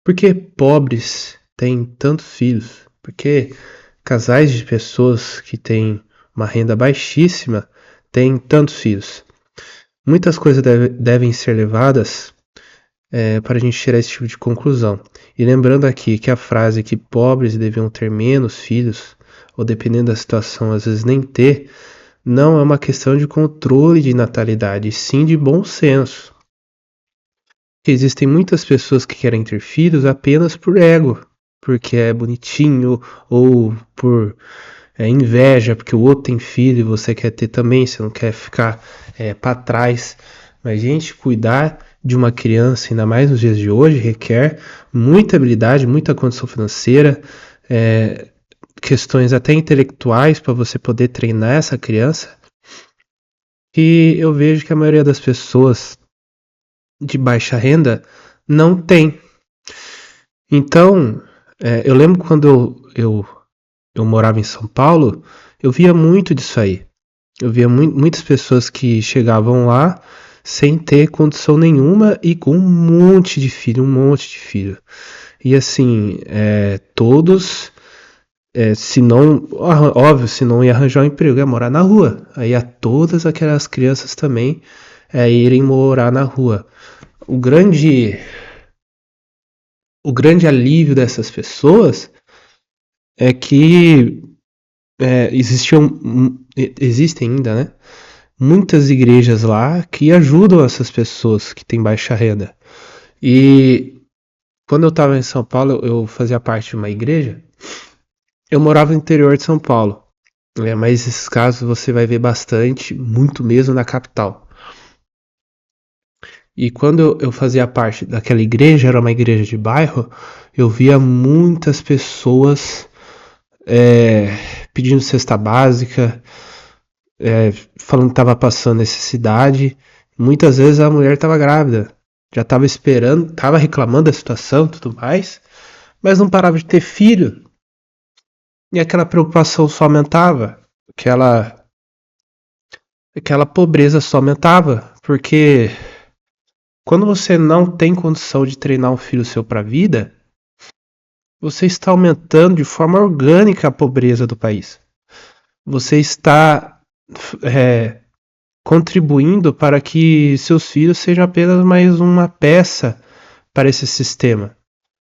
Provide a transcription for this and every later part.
Por que pobres têm tantos filhos? Por que casais de pessoas que têm uma renda baixíssima têm tantos filhos? Muitas coisas devem ser levadas para a gente tirar esse tipo de conclusão. E lembrando aqui que a frase que pobres deviam ter menos filhos, ou dependendo da situação, às vezes nem ter, não é uma questão de controle de natalidade, sim de bom senso. Existem muitas pessoas que querem ter filhos apenas por ego, porque é bonitinho, ou por inveja, porque o outro tem filho e você quer ter também, você não quer ficar para trás. Mas, gente, cuidar de uma criança, ainda mais nos dias de hoje, requer muita habilidade, muita condição financeira, questões até intelectuais para você poder treinar essa criança. E eu vejo que a maioria das pessoas de baixa renda não tem. Então, eu lembro quando eu morava em São Paulo, eu via muito disso aí. Eu via muitas pessoas que chegavam lá sem ter condição nenhuma e com um monte de filho, um monte de filho. E assim, todos, se não, óbvio, se não ia arranjar um emprego, ia morar na rua. Aí a todas aquelas crianças também irem morar na rua. O grande alívio dessas pessoas é que existem ainda, né? Muitas igrejas lá que ajudam essas pessoas que têm baixa renda. E quando eu estava em São Paulo, eu fazia parte de uma igreja. Eu morava no interior de São Paulo, mas esses casos você vai ver bastante, muito mesmo na capital. E quando eu fazia parte daquela igreja, era uma igreja de bairro, eu via muitas pessoas pedindo cesta básica, falando que estava passando necessidade. Muitas vezes a mulher estava grávida, já estava esperando, estava reclamando da situação e tudo mais, mas não parava de ter filho. E aquela preocupação só aumentava, aquela pobreza só aumentava, porque quando você não tem condição de treinar um filho seu para a vida, você está aumentando de forma orgânica a pobreza do país. Você está contribuindo para que seus filhos sejam apenas mais uma peça para esse sistema.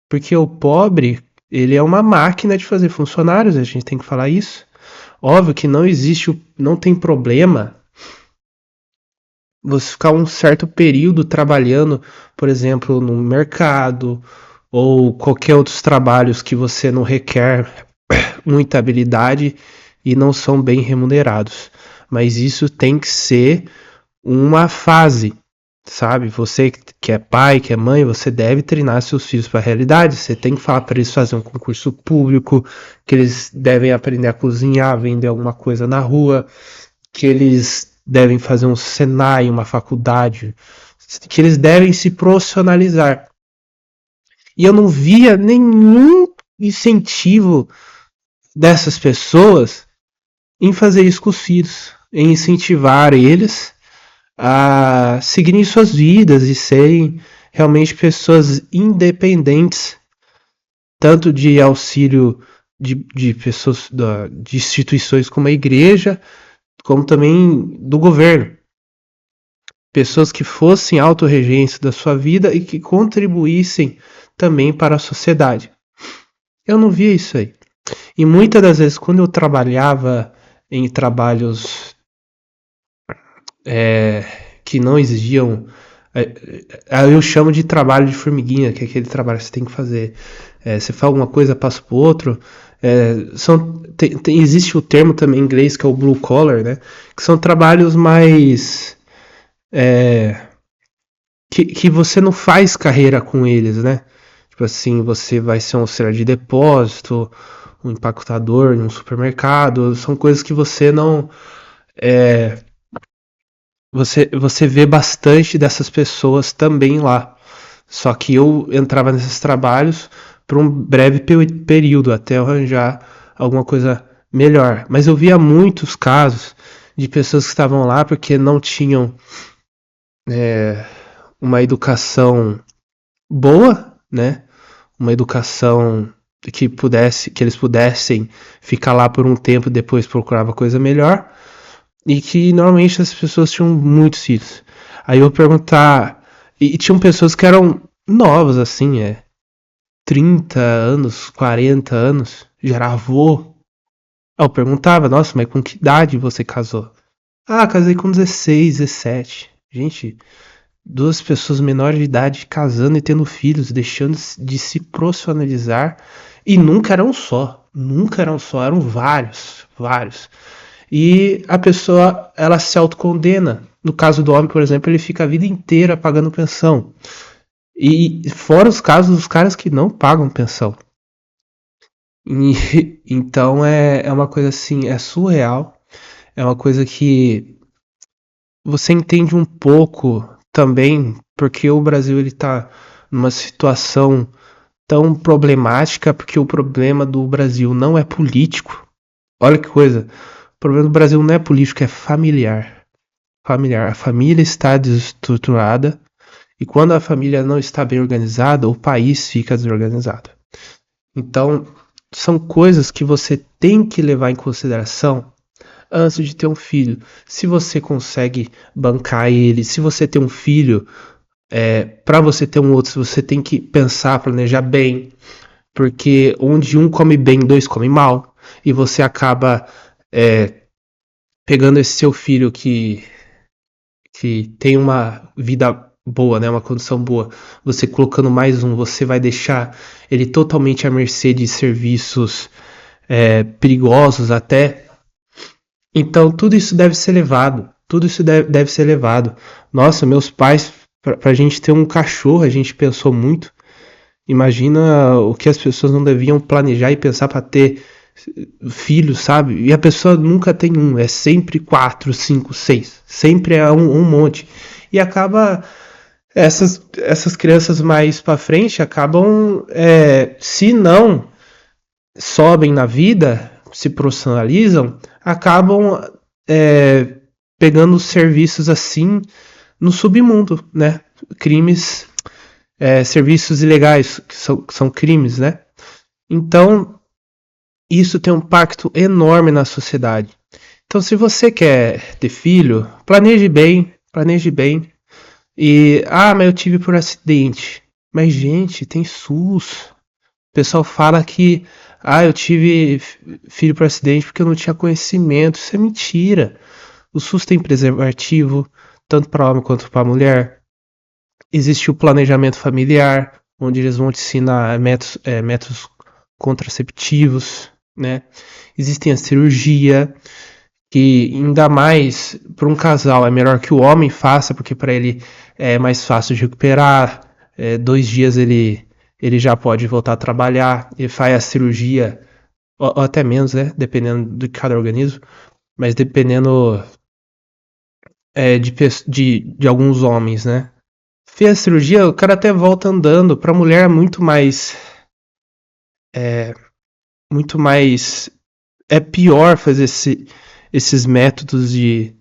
Porque o pobre, ele é uma máquina de fazer funcionários, a gente tem que falar isso. Óbvio que não tem problema você ficar um certo período trabalhando, por exemplo, no mercado ou qualquer outros trabalhos que você não requer muita habilidade e não são bem remunerados. Mas isso tem que ser uma fase, sabe? Você que é pai, que é mãe, você deve treinar seus filhos para a realidade. Você tem que falar para eles fazerem um concurso público, que eles devem aprender a cozinhar, vender alguma coisa na rua, que eles devem fazer um Senai, uma faculdade, que eles devem se profissionalizar. E eu não via nenhum incentivo dessas pessoas em fazer isso com os filhos, em incentivar eles a seguirem suas vidas e serem realmente pessoas independentes, tanto de auxílio de pessoas, de instituições como a igreja, como também do governo. Pessoas que fossem autorregentes da sua vida e que contribuíssem também para a sociedade. Eu não via isso aí. E muitas das vezes, quando eu trabalhava em trabalhos que não exigiam, eu chamo de trabalho de formiguinha, que é aquele trabalho que você tem que fazer. Você faz alguma coisa, passa para o outro. Existe o termo também em inglês que é o blue collar, né? Que são trabalhos mais que você não faz carreira com eles, né? Tipo assim, você vai ser um auxiliar de depósito, um empacotador em um supermercado, são coisas que você não você vê bastante dessas pessoas também lá. Só que eu entrava nesses trabalhos por um breve período até eu arranjar alguma coisa melhor. Mas eu via muitos casos de pessoas que estavam lá porque não tinham uma educação boa, né? uma educação que eles pudessem ficar lá por um tempo e depois procurava coisa melhor, e que normalmente as pessoas tinham muitos filhos. Aí eu vou perguntar, e tinham pessoas que eram novas, assim, 30 anos, 40 anos, já era avô. Aí eu perguntava, nossa, mas com que idade você casou? Ah, casei com 16, 17. Gente, duas pessoas menores de idade casando e tendo filhos, deixando de se profissionalizar, e nunca eram só, nunca eram só, eram vários, vários. E a pessoa, ela se autocondena. No caso do homem, por exemplo, ele fica a vida inteira pagando pensão. E fora os casos dos caras que não pagam pensão. E, então é uma coisa assim, é surreal. É uma coisa que você entende um pouco também, porque o Brasil ele tá numa situação tão problemática, porque o problema do Brasil não é político. Olha que coisa. O problema do Brasil não é político, é familiar. Familiar. A família está desestruturada e quando a família não está bem organizada, o país fica desorganizado. Então, são coisas que você tem que levar em consideração antes de ter um filho. Se você consegue bancar ele, se você tem um filho, para você ter um outro, você tem que pensar, planejar bem, porque onde um come bem, dois comem mal, e você acaba pegando esse seu filho que tem uma vida boa, né, uma condição boa, você colocando mais um, você vai deixar ele totalmente à mercê de serviços perigosos até. Então tudo isso deve ser levado, tudo isso deve ser levado. Nossa, meus pais, pra gente ter um cachorro, a gente pensou muito. Imagina o que as pessoas não deviam planejar e pensar para ter filhos, sabe? E a pessoa nunca tem um, é sempre 4, 5, 6. Sempre é um monte. E acaba. Essas crianças mais para frente acabam, se não sobem na vida, se profissionalizam, acabam pegando serviços assim no submundo, né? Crimes, serviços ilegais, que são crimes, né? Então, isso tem um impacto enorme na sociedade. Então, se você quer ter filho, planeje bem, planeje bem. E, mas eu tive por acidente. Mas, gente, tem SUS. O pessoal fala que, eu tive filho por acidente porque eu não tinha conhecimento. Isso é mentira. O SUS tem preservativo, tanto para homem quanto para mulher. Existe o planejamento familiar, onde eles vão te ensinar métodos contraceptivos, né? Existem a cirurgia, que ainda mais para um casal é melhor que o homem faça, porque para ele é mais fácil de recuperar. 2 dias ele já pode voltar a trabalhar, ele faz a cirurgia, ou até menos, né? Dependendo de cada organismo, mas dependendo de alguns homens, né? Fez a cirurgia, o cara até volta andando. Para a mulher é muito mais é pior fazer esses métodos de,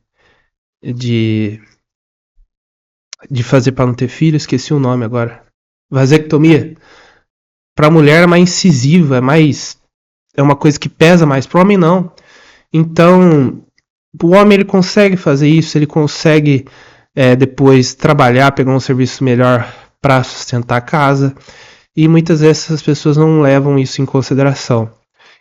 de fazer para não ter filho, esqueci o nome agora. Vasectomia. Para a mulher é mais incisiva, é uma coisa que pesa mais, para o homem não. Então, o homem ele consegue fazer isso, ele consegue depois trabalhar, pegar um serviço melhor para sustentar a casa, e muitas vezes as pessoas não levam isso em consideração.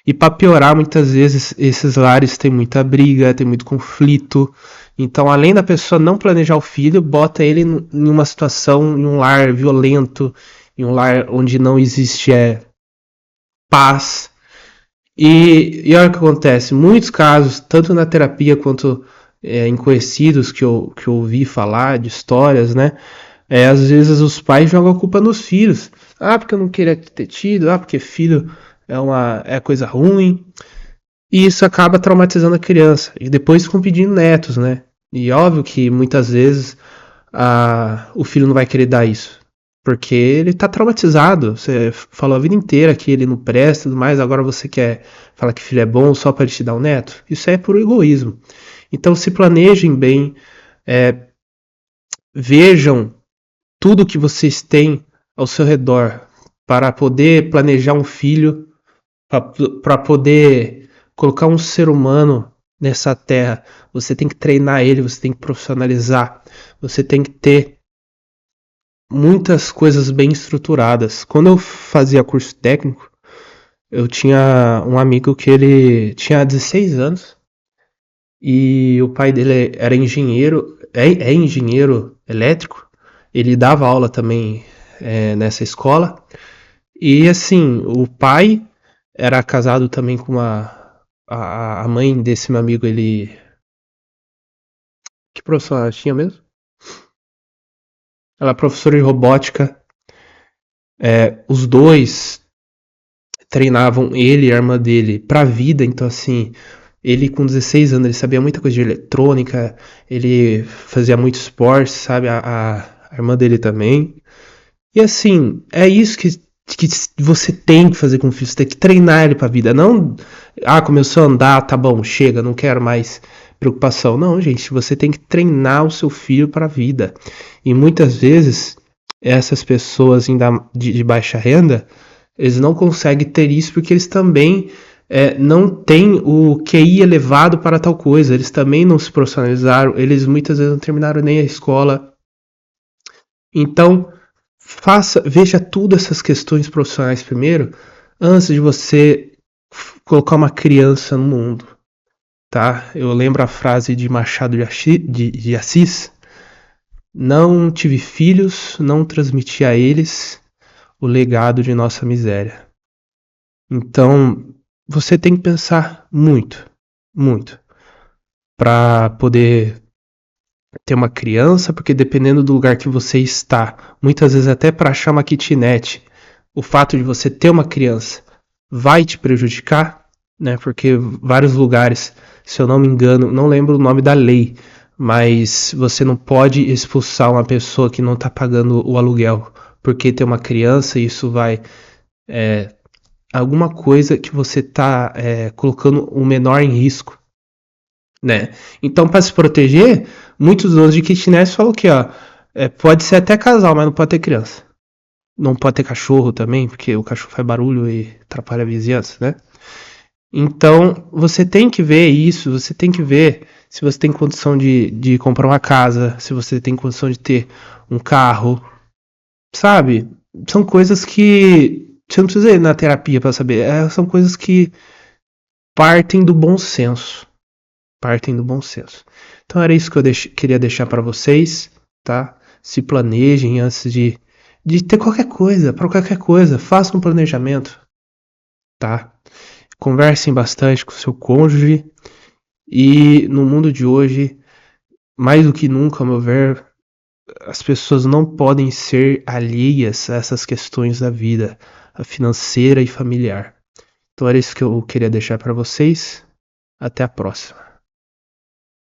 E para piorar, muitas vezes esses lares têm muita briga, tem muito conflito. Então, além da pessoa não planejar o filho, bota ele em uma situação, em um lar violento, em um lar onde não existe paz. E olha o que acontece, muitos casos, tanto na terapia quanto em conhecidos que eu ouvi falar, de histórias, né? Às vezes os pais jogam a culpa nos filhos. Porque eu não queria ter tido, porque filho é coisa ruim. E isso acaba traumatizando a criança. E depois ficam pedindo netos, né? E óbvio que muitas vezes o filho não vai querer dar isso. Porque ele tá traumatizado. Você falou a vida inteira que ele não presta e tudo mais. Agora você quer falar que filho é bom só para ele te dar um neto? Isso é puro egoísmo. Então se planejem bem. Vejam tudo que vocês têm ao seu redor para poder planejar um filho, para poder colocar um ser humano nessa terra, você tem que treinar ele, você tem que profissionalizar, você tem que ter muitas coisas bem estruturadas. Quando eu fazia curso técnico, eu tinha um amigo que ele tinha 16 anos e o pai dele era engenheiro, é engenheiro elétrico. Ele dava aula também nessa escola. E assim, o pai era casado também com a mãe desse meu amigo, ele. Que profissão ela tinha mesmo? Ela é professora de robótica. Os dois treinavam ele e a irmã dele pra vida, então assim, ele com 16 anos, ele sabia muita coisa de eletrônica, ele fazia muito esporte, sabe? A irmã dele também. E assim, é isso que você tem que fazer com o filho, você tem que treinar ele pra vida. Não, começou a andar, tá bom, chega, não quero mais preocupação. Não, gente, você tem que treinar o seu filho pra vida. E muitas vezes, essas pessoas ainda de baixa renda, eles não conseguem ter isso porque eles também não têm o QI elevado para tal coisa. Eles também não se profissionalizaram, eles muitas vezes não terminaram nem a escola. Então, veja tudo essas questões profissionais primeiro, antes de você colocar uma criança no mundo, tá? Eu lembro a frase de Machado de Assis: não tive filhos, não transmiti a eles o legado de nossa miséria. Então, você tem que pensar muito, muito, para poder ter uma criança, porque dependendo do lugar que você está, muitas vezes até para achar uma kitnet, o fato de você ter uma criança vai te prejudicar, né? Porque vários lugares, se eu não me engano, não lembro o nome da lei, mas você não pode expulsar uma pessoa que não está pagando o aluguel porque tem uma criança, e isso vai alguma coisa que você está colocando o menor em risco, né? Então, para se proteger, muitos donos de kitnets falam que pode ser até casal, mas não pode ter criança. Não pode ter cachorro também, porque o cachorro faz barulho e atrapalha a vizinhança, né? Então, você tem que ver isso, você tem que ver se você tem condição de comprar uma casa, se você tem condição de ter um carro, sabe? São coisas que você não precisa ir na terapia para saber, são coisas que partem do bom senso. Partem do bom senso. Então era isso que eu queria deixar para vocês, tá? Se planejem antes de ter qualquer coisa, para qualquer coisa, façam um planejamento, tá? Conversem bastante com o seu cônjuge e no mundo de hoje, mais do que nunca, ao meu ver, as pessoas não podem ser alheias a essas questões da vida, a financeira e familiar. Então era isso que eu queria deixar para vocês. Até a próxima.